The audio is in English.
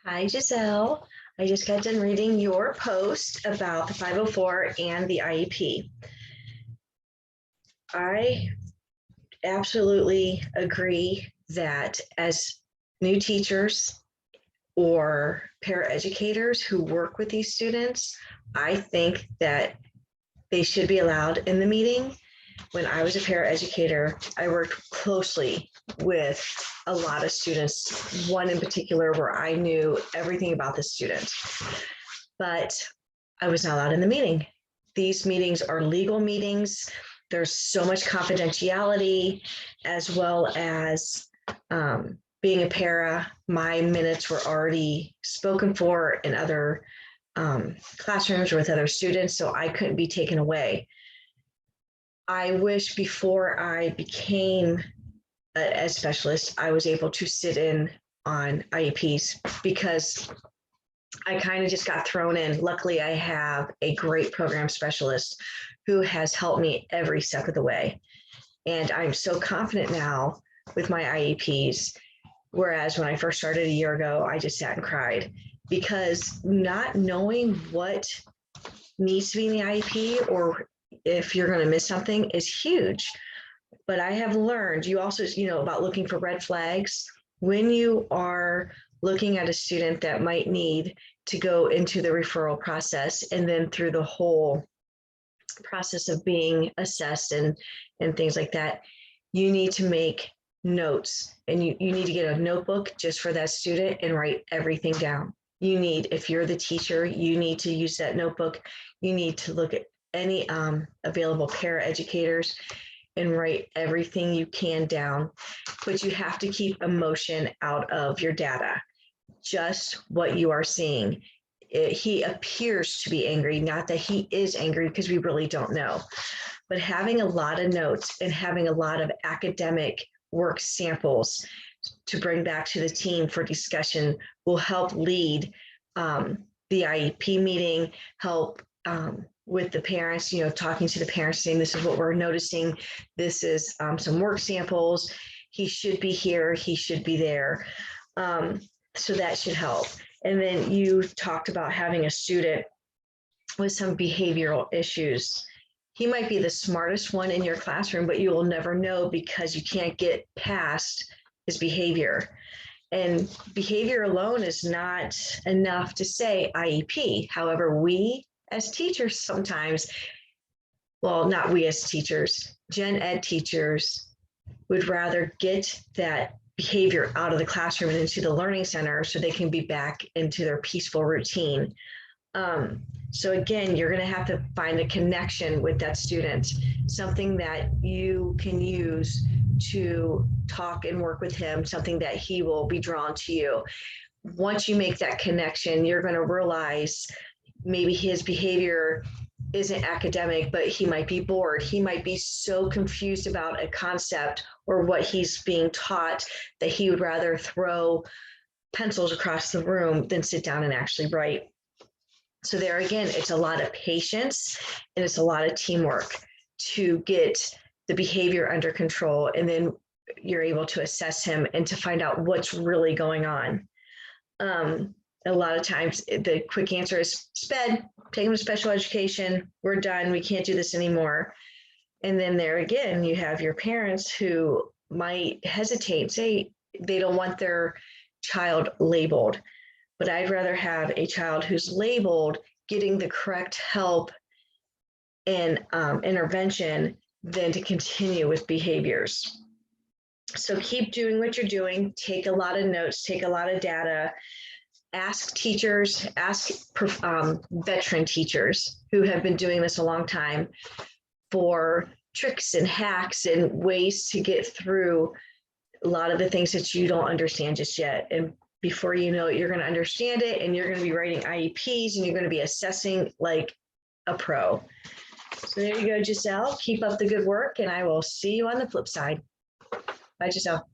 Hi, Gisele. I just got done reading your post about the 504 and the IEP. I absolutely agree that as new teachers or paraeducators who work with these students, I think that they should be allowed in the meeting. When I was a paraeducator, I worked closely with a lot of students, one in particular where I knew everything about the student, but I was not allowed in the meeting. These meetings are legal meetings. There's so much confidentiality, as well as being a para, my minutes were already spoken for in other classrooms or with other students, so I couldn't be taken away. I wish before I became a specialist, I was able to sit in on IEPs because I kind of just got thrown in. Luckily, I have a great program specialist who has helped me every step of the way. And I'm so confident now with my IEPs. Whereas when I first started a year ago, I just sat and cried because not knowing what needs to be in the IEP or if you're going to miss something is huge. But I have learned, you also, about looking for red flags when you are looking at a student that might need to go into the referral process and then through the whole process of being assessed and things like that, you need to make notes and you need to get a notebook just for that student and write everything down. You need, if you're the teacher, you need to use that notebook. You need to look at any available paraeducators and write everything you can down, but you have to keep emotion out of your data, just what you are seeing. He appears to be angry, not that he is angry because we really don't know, but having a lot of notes and having a lot of academic work samples to bring back to the team for discussion will help lead the IEP meeting, help with the parents, talking to the parents, saying this is what we're noticing. This is some work samples. He should be here. He should be there. So that should help. And then you talked about having a student with some behavioral issues. He might be the smartest one in your classroom, but you will never know because you can't get past his behavior. And behavior alone is not enough to say IEP. However, we as teachers sometimes, well, not we as teachers, gen ed teachers would rather get that behavior out of the classroom and into the learning center so they can be back into their peaceful routine. So again, you're going to have to find a connection with that student, something that you can use to talk and work with him, something that he will be drawn to you. Once you make that connection, you're going to realize maybe his behavior isn't academic, but he might be bored. He might be so confused about a concept or what he's being taught that he would rather throw pencils across the room than sit down and actually write. So there again, it's a lot of patience and it's a lot of teamwork to get the behavior under control. And then you're able to assess him and to find out what's really going on. A lot of times the quick answer is SPED, take him to special education. We're done. We can't do this anymore. And then there again, you have your parents who might hesitate, say they don't want their child labeled. But I'd rather have a child who's labeled getting the correct help and intervention than to continue with behaviors. So keep doing what you're doing, take a lot of notes, take a lot of data, ask teachers, ask veteran teachers who have been doing this a long time for tricks and hacks and ways to get through a lot of the things that you don't understand just yet. And before you know it, you're going to understand it and you're going to be writing IEPs and you're going to be assessing like a pro. So there you go, Gisele. Keep up the good work and I will see you on the flip side. Bye, Gisele.